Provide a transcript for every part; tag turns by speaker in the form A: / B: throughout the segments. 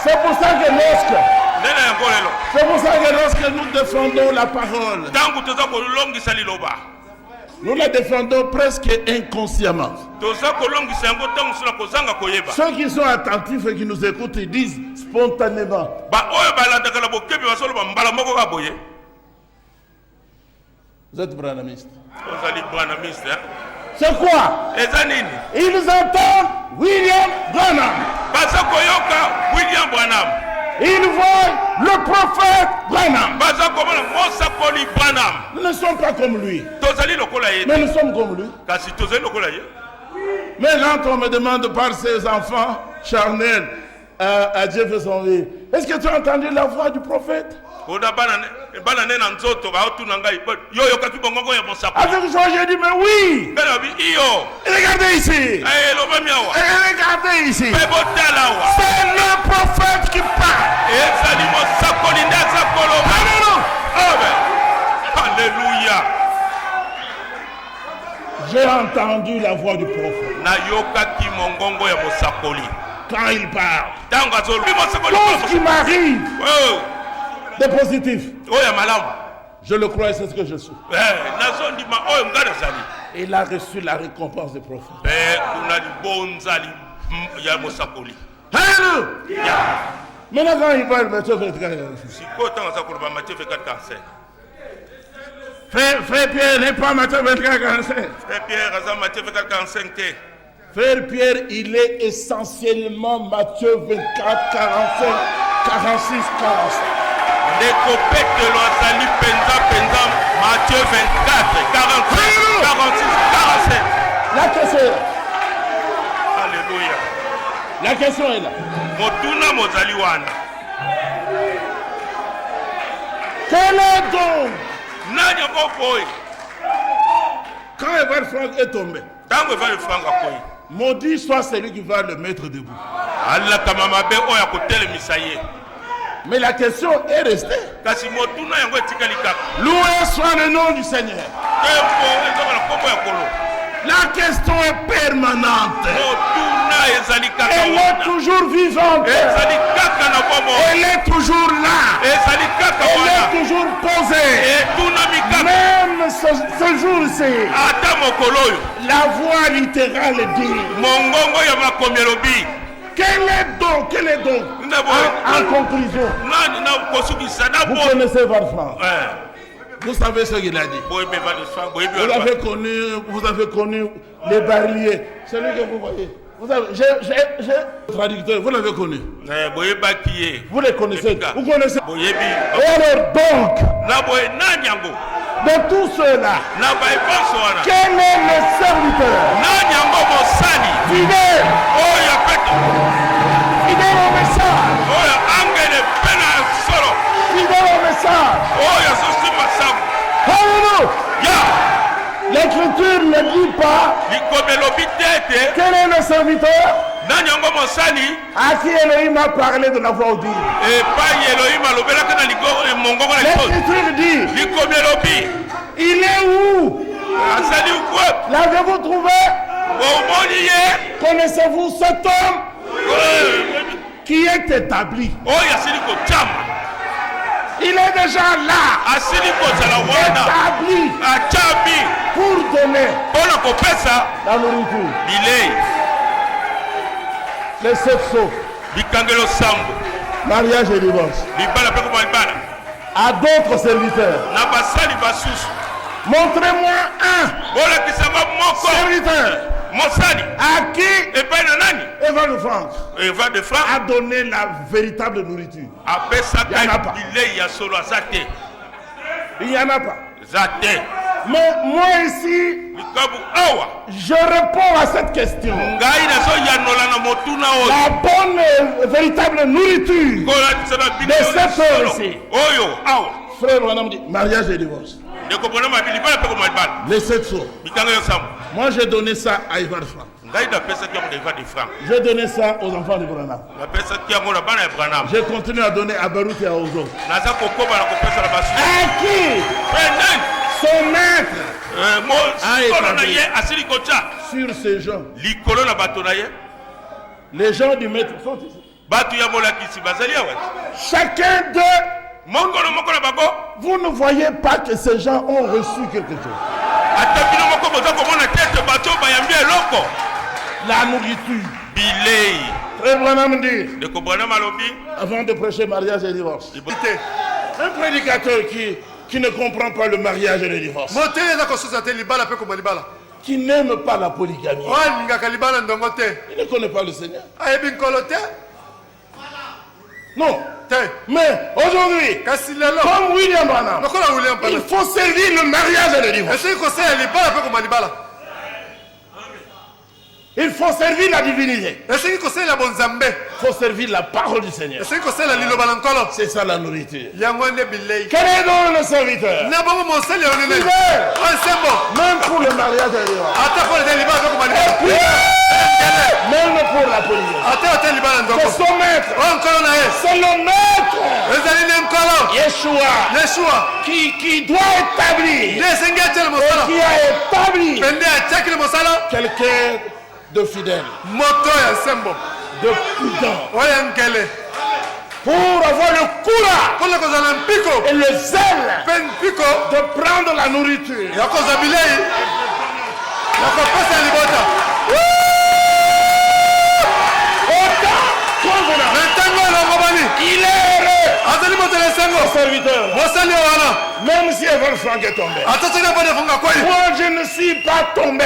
A: C'est pour ça que lorsque nous défendons la parole, nous la défendons presque inconsciemment. Ceux qui sont attentifs et qui nous écoutent, ils disent spontanément. Vous êtes branamiste. C'est quoi? Ils entendent William Branham. Ils voient le prophète Branham. Nous ne sommes pas comme lui. Mais nous sommes comme lui. Mais quand on me demande par ses enfants charnels à Jeffersonville, est-ce que tu as entendu la voix du prophète? Avec joie, j'ai dit, mais oui. Regardez ici. Regardez ici. C'est le prophète qui parle.
B: Alléluia.
A: J'ai entendu la voix du prophète. Quand il parle, tout ce qui m'arrive de positif, je le crois et c'est ce que je suis. Il a reçu la récompense du prophète. Alléluia. Maintenant quand il parle, Matthieu 24, Frère Pierre n'est pas Matthieu 24, 45. Frère Pierre, il est essentiellement Matthieu 24, 45, 46, 47.
B: Matthieu 24, 45, 46, 47.
A: La question est là.
B: Alléluia.
A: La question est là. Quel est donc? Quand Evan Frank est tombé, maudit soit celui qui va le mettre debout. Mais la question est restée. Loué soit le nom du Seigneur. La question est permanente. Elle est toujours vivante. Elle est toujours là. Elle est toujours posée. Même ce jour-ci, la voix littérale dit. Quel est donc en conclusion, vous connaissez Valfran. Vous savez ce qu'il a dit. Vous avez connu les bariliers. Celui que vous voyez. J'ai traducteur, vous l'avez connu. Vous les connaissez. Vous connaissez. Et alors donc, de tout cela, quel est le serviteur? Fidèle. Fidèle au message. Fidèle au message. Alléluia. L'écriture ne dit pas quel est le serviteur à qui Elohim a parlé de la voix audible. L'écriture dit il est où? L'avez-vous trouvé? Connaissez-vous cet homme qui est établi? Il est déjà là, établi pour donner la nourriture. Les 7 sceaux, mariage et divorce. À d'autres serviteurs. Montrez-moi un serviteur à qui Evan de Franck a donné la véritable nourriture. Il n'y en a pas. Mais moi ici, je réponds à cette question. La bonne véritable nourriture de cette heure ici. Frère Branham dit mariage et divorce. Les 7 sceaux. Moi j'ai donné ça à Ivan Franck. J'ai donné ça aux enfants de Branham. Je continue à donner à Baruch et à Ozo. À qui son maître a établi sur ces gens Les gens du maître sont ici. Chacun d'eux, vous ne voyez pas que ces gens ont reçu quelque chose. La nourriture. Frère Branham dit, avant de prêcher mariage et divorce, un prédicateur qui ne comprend pas le mariage et le divorce, qui n'aime pas la polygamie, il ne connaît pas le Seigneur. Non. Mais aujourd'hui, comme William Branham, il faut servir le mariage et le divorce. Il faut servir la divinité. Il faut servir la parole du Seigneur. C'est ça la nourriture. Quel est donc le serviteur? Même pour le mariage et le divorce. Même pour la polygamie. C'est son maître. C'est le maître. Yeshua. Qui doit établir. Et qui a établi quelqu'un de fidèle. De prudent. Pour avoir le courage et le zèle de prendre la nourriture. Il est heureux. Serviteur. Même si Evan Frank est tombé. Moi je ne suis pas tombé.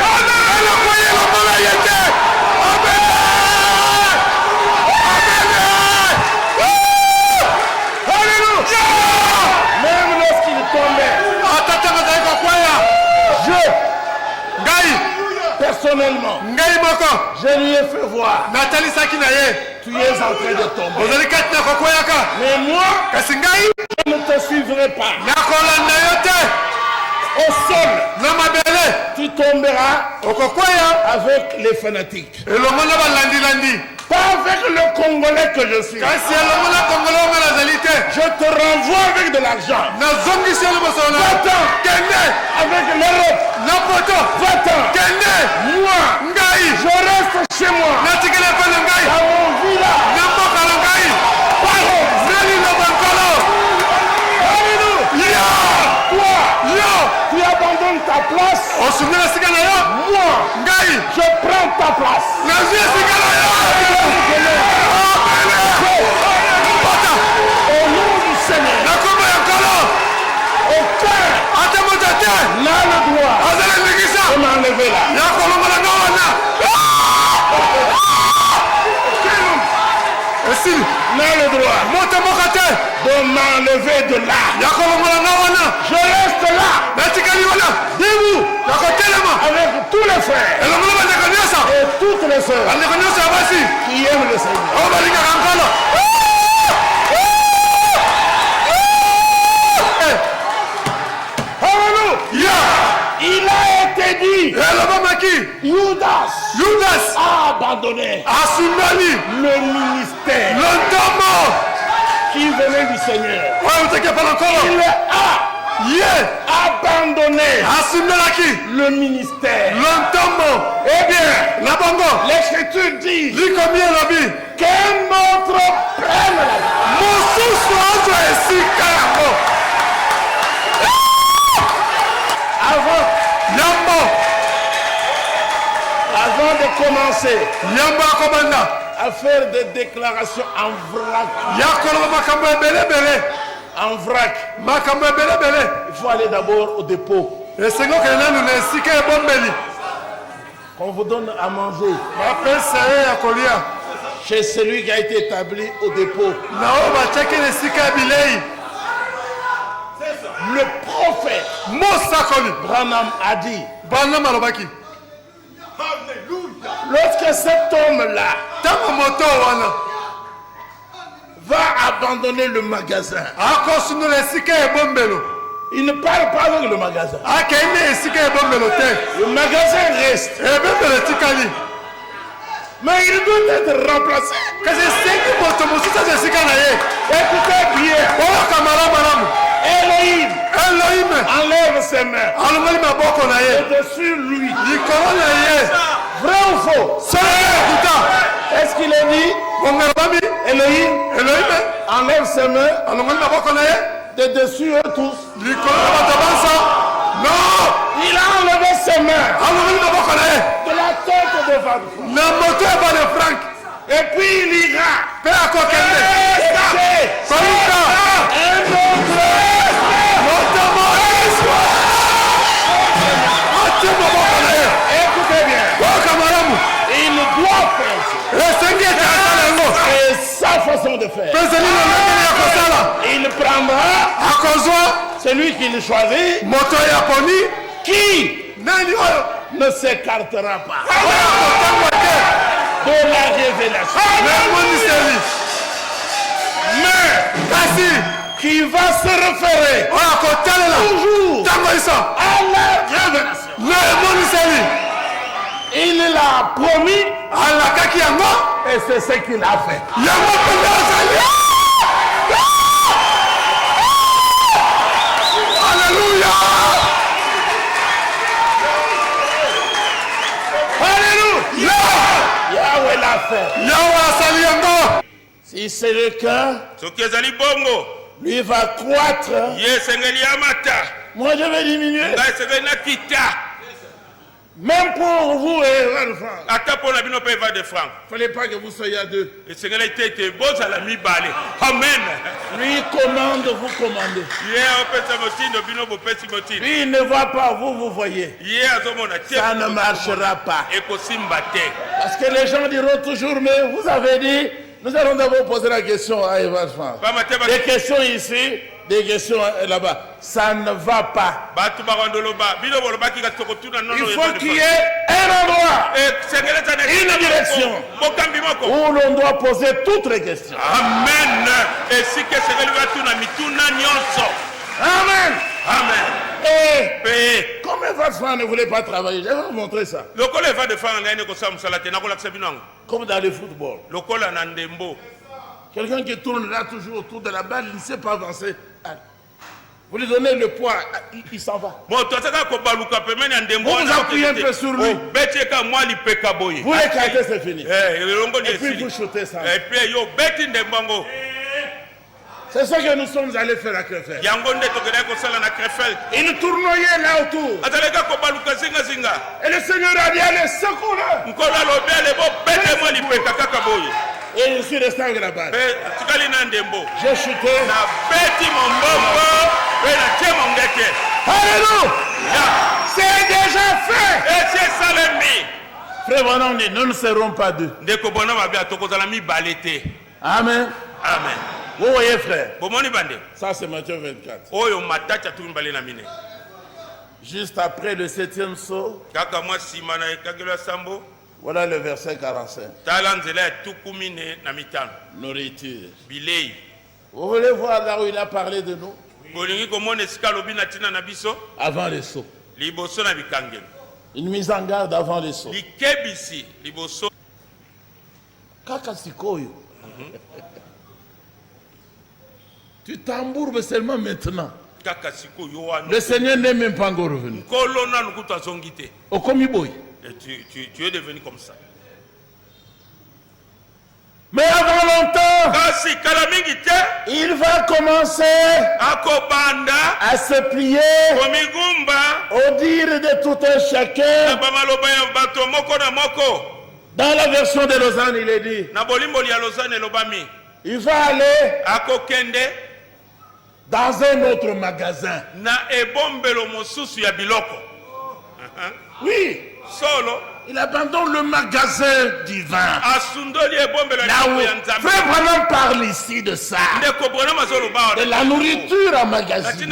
A: Même lorsqu'il tombait. Personnellement, je lui ai fait voir. Tu es en train de tomber. Mais moi, je ne te suivrai pas. Au sol, tu tomberas avec les fanatiques. Pas avec le Congolais que je suis. Je te renvoie avec de l'argent. Va-t'en avec l'Europe. Va-t'en. Moi, je reste chez moi. Dans mon village. Tu abandonnes ta place. Moi, je prends ta place. Au nom du Seigneur. Aucun n'a le droit de m'enlever là. N'a le droit de m'enlever de là. Je reste là. Debout. Avec tous les frères et toutes les sœurs qui aiment le Seigneur. Il a été dit, Judas a abandonné le ministère qui venait du Seigneur. Il a abandonné le ministère. Eh bien, l'Écriture dit qu'un autre prenne la vie. Avant de commencer à faire des déclarations en vrac, il faut aller d'abord au dépôt. Qu'on vous donne à manger chez celui qui a été établi au dépôt. Le prophète Branham a dit, lorsque cet homme-là va abandonner le magasin, il ne parle pas avec le magasin. Le magasin reste. Mais il doit être remplacé. Écoutez bien. Elohim enlève ses mains et dessus lui. Vrai ou faux? Est-ce qu'il est dit? Elohim, enlève ses mains de dessus eux tous.
C: Non!
A: Il a enlevé ses mains de la tête de Van Frank. Et puis il ira chercher un autre. Écoutez bien. Il doit faire ça. Et sa façon de faire. Il prendra celui qu'il choisit, qui ne s'écartera pas de la révélation. Mais qui va se référer toujours à la révélation. Il l'a promis et c'est ce qu'il a fait.
C: Alléluia!
A: Alléluia! Yahweh l'a fait. Si c'est le cas, lui va croître. Moi je vais diminuer. Même pour vous et Evan Frank. Il ne fallait pas que vous soyez à deux.
B: Amen.
A: Lui commande, vous commandez. Lui il ne voit pas, vous voyez. Ça ne marchera pas. Parce que les gens diront toujours, mais vous avez dit, nous allons d'abord poser la question à Evan Frank. Des questions ici, des questions là-bas. Ça ne va pas. Il faut qu'il y ait un endroit, une direction où l'on doit poser toutes les questions.
B: Amen.
A: Amen.
B: Amen.
A: Et comme Evan Frank ne voulait pas travailler, je vais vous montrer ça. Comme dans le football. Quelqu'un qui tourne là toujours autour de la balle, il ne sait pas avancer. Vous lui donnez le poids, il s'en va. Vous vous appuyez un peu sur lui. Vous l'écartez, c'est fini. Et puis vous shootez ça. C'est ce que nous sommes allés faire à Krefeld. Il tournoyait là autour. Et le Seigneur a dit, allez, secoue-le. Et je suis resté avec la balle. J'ai chuté. Alléluia. C'est déjà fait. Frère Bonhomme, nous ne serons pas deux. Amen.
B: Amen.
A: Vous voyez, frère. Ça, c'est Matthieu 24. Juste après le 7e saut. Voilà le verset 45. Nourriture. Vous voulez voir là où il a parlé de nous? Avant le saut. Une mise en garde avant le saut. Kakasikoyo. Tu t'embourbes seulement maintenant. Le Seigneur n'est même pas encore revenu. Okomiboy.
B: Tu es devenu comme ça.
A: Mais avant longtemps, il va commencer à se plier au dire de tout un chacun. Dans la version de Lausanne, il est dit, il va aller dans un autre magasin. Oui. Il abandonne le magasin du vin. Là où Frère Branham parle ici de ça. De la nourriture emmagasinée.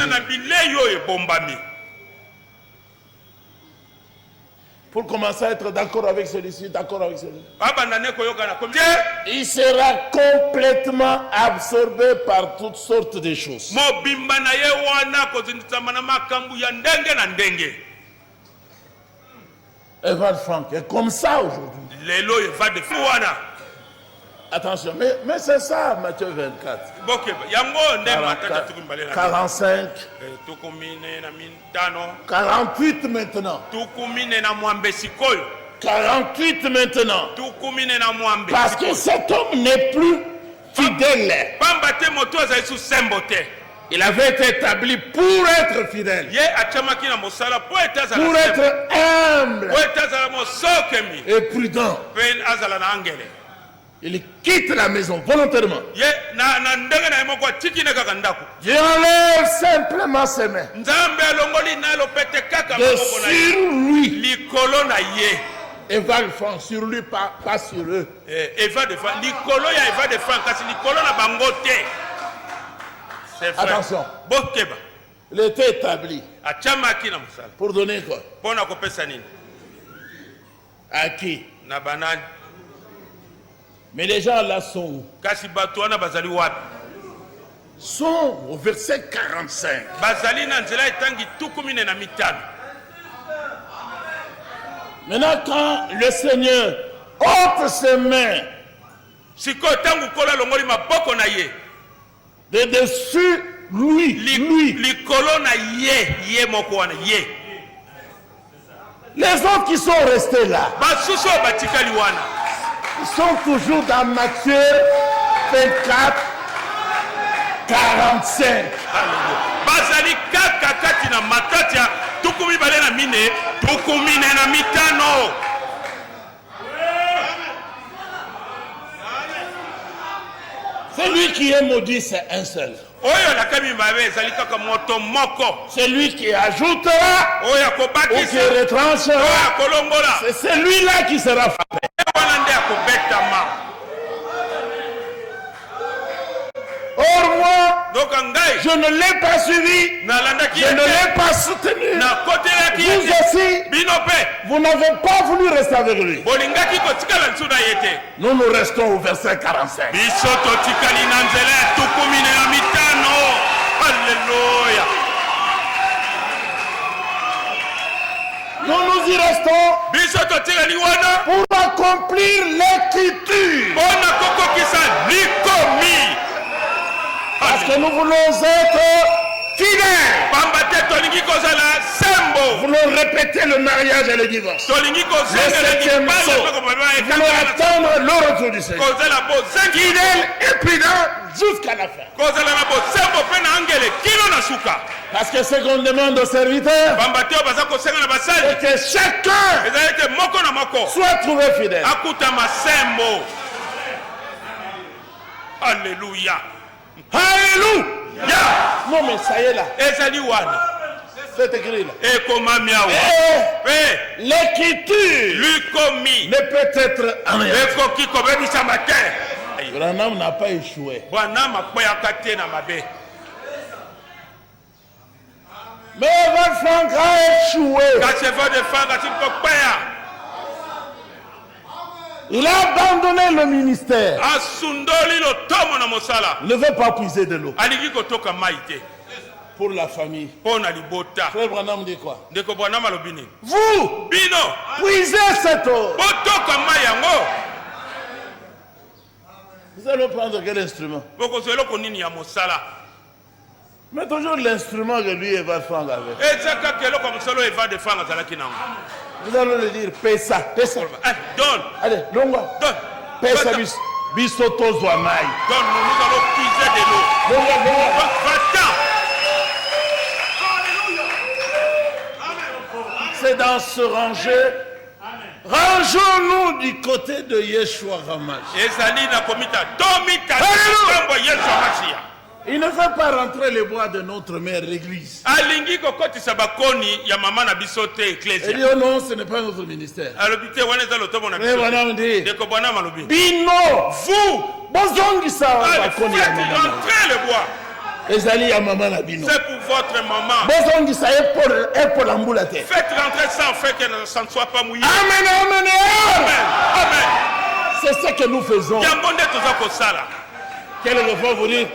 A: Pour commencer à être d'accord avec celui-ci, d'accord avec celui-ci. Il sera complètement absorbé par toutes sortes de choses. Evan Frank est comme ça aujourd'hui. Attention, mais c'est ça, Matthieu 24. 45. 48 maintenant. 48 maintenant. Parce que cet homme n'est plus fidèle. Il avait été établi pour être fidèle. Pour être humble. Et prudent. Il quitte la maison volontairement. Dieu enlève simplement ses mains de sur lui. Et va le faire sur lui, pas sur eux. Attention. Il était établi. Pour donner quoi? À qui? Mais les gens là sont où? Sont au verset 45. Maintenant, quand le Seigneur ôte ses mains de dessus lui, les autres qui sont restés là, ils sont toujours dans Matthieu 24, 45. Celui qui est maudit, c'est un seul. Celui qui ajoutera ou qui retranchera, c'est celui-là qui sera frappé. Or moi, je ne l'ai pas suivi, je ne l'ai pas soutenu. Vous aussi, vous n'avez pas voulu rester avec lui. Nous restons au verset 45. Nous y restons pour accomplir l'écriture. Parce que nous voulons être fidèles. Nous voulons répéter le mariage et le divorce. Le 7e saut. Nous voulons attendre le retour du Seigneur. Fidèle et prudent jusqu'à la fin. Parce que ce qu'on demande aux serviteurs, c'est que chacun soit trouvé fidèle.
B: Alléluia.
A: Alléluia. Non mais ça y est là. C'est écrit là. L'écriture ne peut être en rien. Branham n'a pas échoué. Mais Evan Frank a échoué. Il a abandonné le ministère. Il ne veut pas puiser de l'eau. Pour la famille. Frère Branham dit quoi? Vous puisez cette eau. Vous allez prendre quel instrument? Mais toujours l'instrument que lui Evan Frank avait. Vous allez lui dire, paie ça.
B: Donne.
A: Allez, longue. Paie ça, bisoto zoamaï.
B: Donne, nous allons puiser de l'eau. Va-t'en.
A: C'est dans ce rangé. Rangeons-nous du côté de Yeshua Hamash. Il ne veut pas rentrer les bois de notre mère l'église. Il dit oh non, ce n'est pas notre ministère. Bino, vous, c'est
B: pour votre maman.
A: Faites
B: rentrer ça en fait qu'elle ne s'en soit pas mouillée.
A: Amen, amen,
B: amen.
A: C'est ce que nous faisons. Quelquefois vous dites,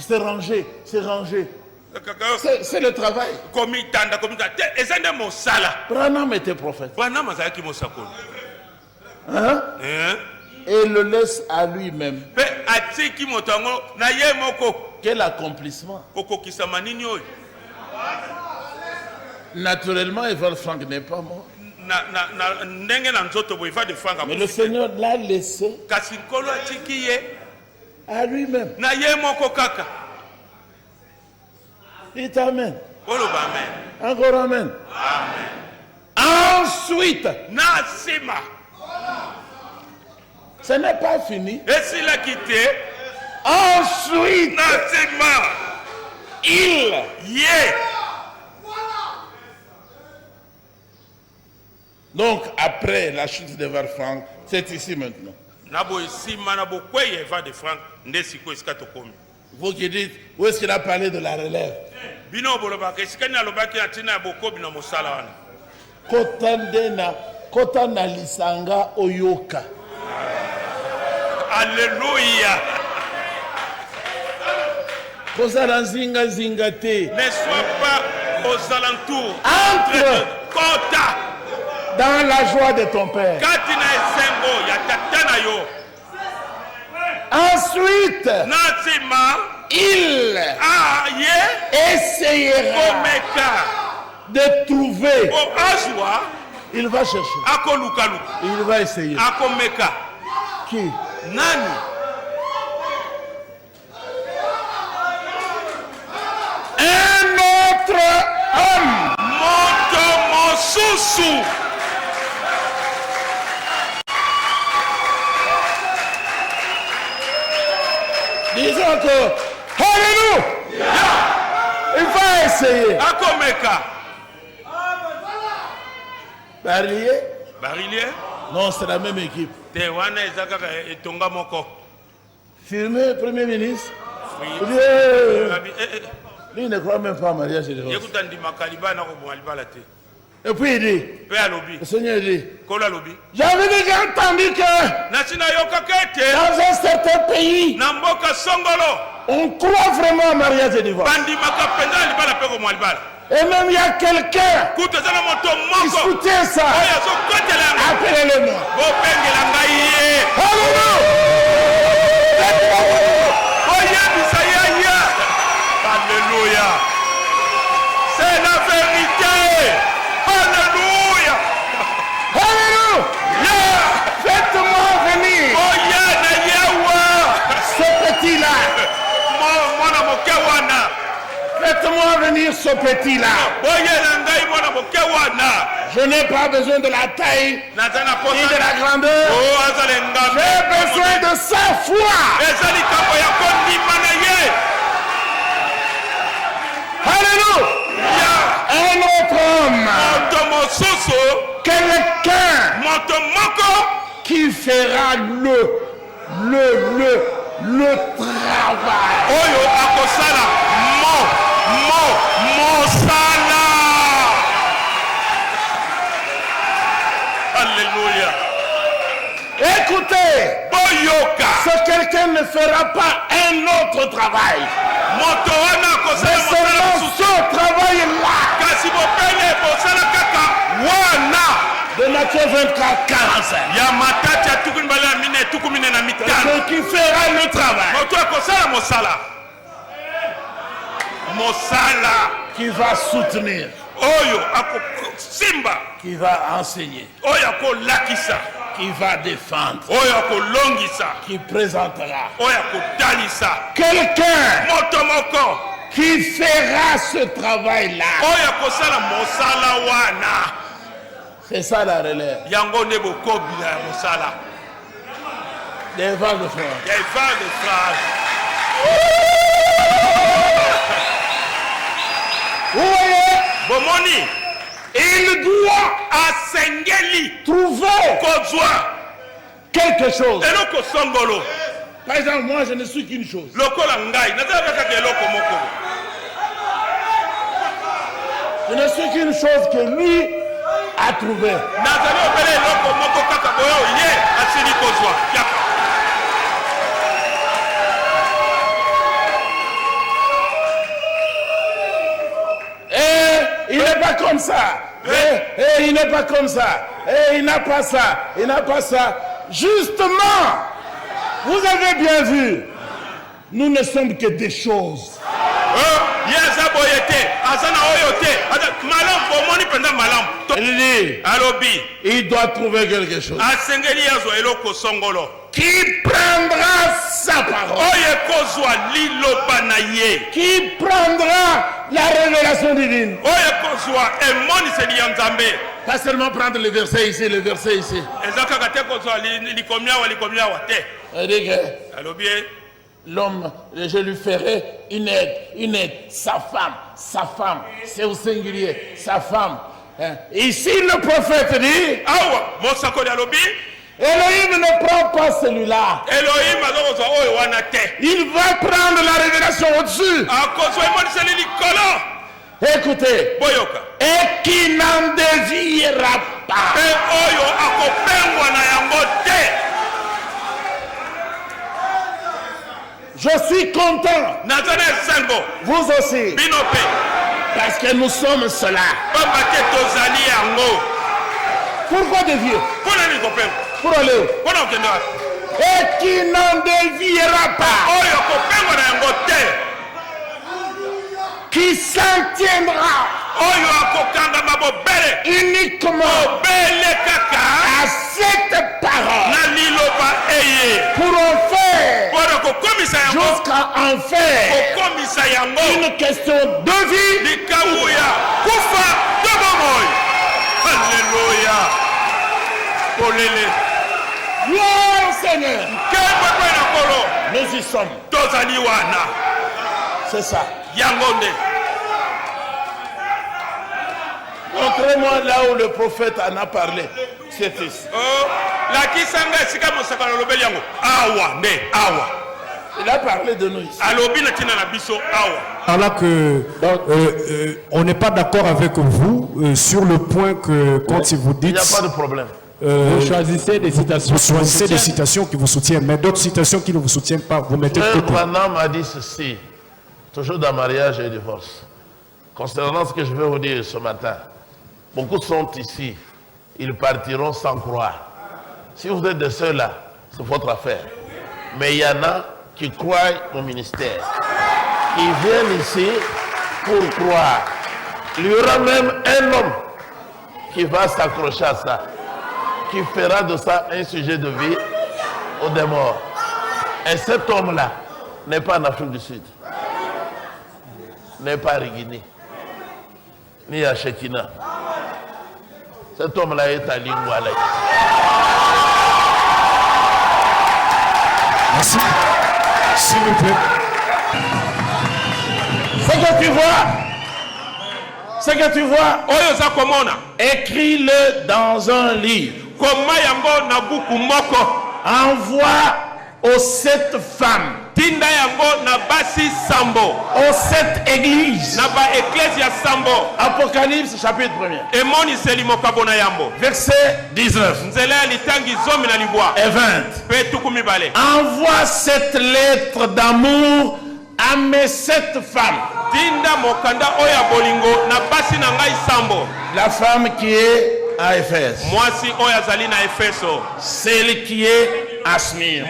A: c'est rangé, c'est rangé. C'est le travail. Branham était prophète. Hein? Et le laisse à lui-même. Quel accomplissement. Naturellement, Evan Frank n'est pas mort. Mais le Seigneur l'a laissé à lui-même. Dites Amen. Encore Amen. Ensuite, ce n'est pas fini. Ensuite, il donc après la chute de Franck, c'est ici maintenant. Vous qui dites, où est-ce qu'il a parlé de la relève? Kotana lisanga oyoka.
B: Alléluia.
A: Ne sois
B: pas aux alentours.
A: Entre dans la joie de ton Père. Ensuite, il essayera de trouver. Il va chercher. Il va essayer. Qui?
B: Nani?
A: Un autre homme.
B: Mosusu.
A: Disons que, alléluia, il va essayer. Barillier? Non, c'est la même équipe. Firmé, Premier ministre. Lui ne croit même pas à mariage et divorce. Et puis il dit, le Seigneur dit, j'avais déjà entendu que dans un certain pays, on croit vraiment à mariage et divorce. Et même il y a quelqu'un qui soutient ça. Appelez-le-moi.
B: Alléluia. C'est la vérité. Alléluia.
A: Alléluia. Faites-moi venir ce petit-là. Faites-moi venir ce petit-là. Je n'ai pas besoin de la taille ni de la grandeur. J'ai besoin de sa foi. Alléluia. Un autre homme. Quelqu'un qui fera le travail.
B: Alléluia.
A: Écoutez, ce quelqu'un ne fera pas un autre travail. Mais seulement ce travail-là. De Matthieu 24, 45. Celui qui fera le travail. Qui va soutenir. Qui va enseigner. Qui va défendre. Qui présentera. Quelqu'un qui fera ce travail-là. C'est ça la relève. Des vagues de frères. Vous voyez, il doit trouver quelque chose. Par exemple, moi je ne suis qu'une chose. Je ne suis qu'une chose que lui a trouvé. Il n'est pas comme ça. Il n'est pas comme ça. Il n'a pas ça. Il n'a pas ça. Justement, vous avez bien vu, nous ne sommes que des choses. Il dit, il doit trouver quelque chose. Qui prendra sa parole? Qui prendra la révélation divine? Pas seulement prendre le verset ici, le verset ici. Il dit que l'homme, je lui ferai une aide, sa femme, c'est au singulier, sa femme. Ici le prophète dit, Elohim ne prend pas celui-là. Il va prendre la révélation au-dessus. Écoutez, et qui n'en déviera pas. Je suis content. Vous aussi. Parce que nous sommes cela. Pourquoi dévier? Pour aller où? Et qui n'en déviera pas. Qui s'en tiendra uniquement à cette parole pour en faire jusqu'à en faire une question de vie. Alléluia. Gloire au Seigneur. Nous y sommes. C'est ça. Montrez-moi là où le prophète en a parlé. C'est ici. Il a parlé de nous ici.
C: Alors que on n'est pas d'accord avec vous sur le point que quand vous dites.
A: Il n'y a pas de problème.
C: Vous choisissez des citations qui vous soutiennent, mais d'autres citations qui ne vous soutiennent pas, vous mettez de côté.
A: Branham a dit ceci, toujours dans mariage et divorce. Concernant ce que je vais vous dire ce matin, beaucoup sont ici, ils partiront sans croire. Si vous êtes de ceux-là, c'est votre affaire. Mais il y en a qui croient au ministère, qui viennent ici pour croire. Il y aura même un homme qui va s'accrocher à ça, qui fera de ça un sujet de vie ou de mort. Et cet homme-là n'est pas en Afrique du Sud, n'est pas à Guinée, ni à Chekina. Cet homme-là est à Lingoualé.
C: Merci. S'il vous plaît.
A: Ce que tu vois, écris-le dans un livre. Envoie aux 7 femmes, aux 7 églises. Apocalypse chapitre 1er. Verset 19 et 20. Envoie cette lettre d'amour à mes 7 femmes. La femme qui est à Éphèse, celle qui est à Smyrne,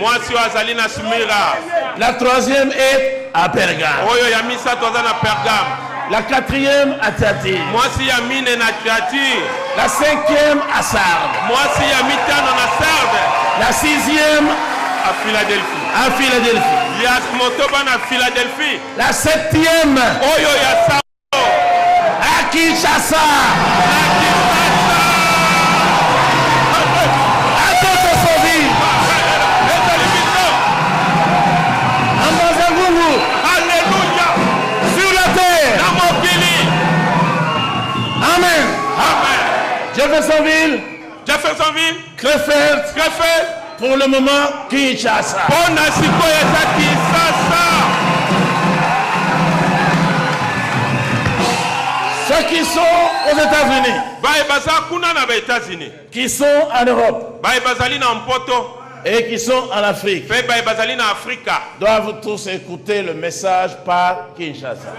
A: la 3e est à Pergame, la 4e à Thyatire, la 5e à Sardes, la 6e à Philadelphie, la 7e à Kinshasa. Jeffersonville, Krefeld, pour le moment, Kinshasa. Ceux qui sont aux États-Unis, qui sont en Europe, et qui sont en Afrique, doivent tous écouter le message par Kinshasa.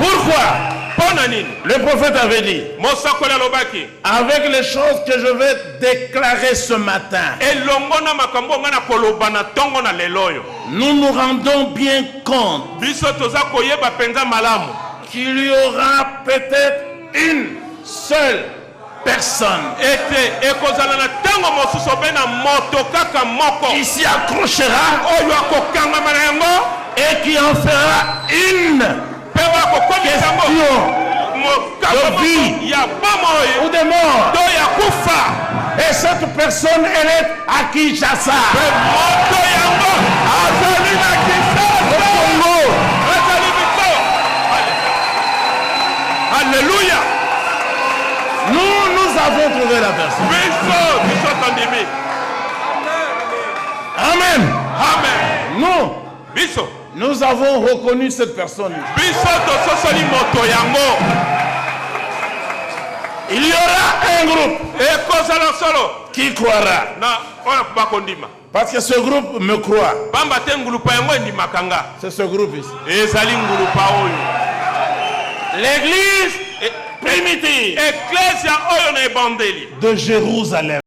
A: Pourquoi? Le prophète avait dit, avec les choses que je vais déclarer ce matin, nous nous rendons bien compte qu'il y aura peut-être une seule personne qui s'y accrochera et qui en fera une question de vie ou de mort. Et cette personne, elle est à Kinshasa, au Congo.
B: Alléluia.
A: Nous avons trouvé la personne. Amen. Nous avons reconnu cette personne. Il y aura un groupe qui croira. Parce que ce groupe me croit. C'est ce groupe ici. L'église primitive de Jérusalem.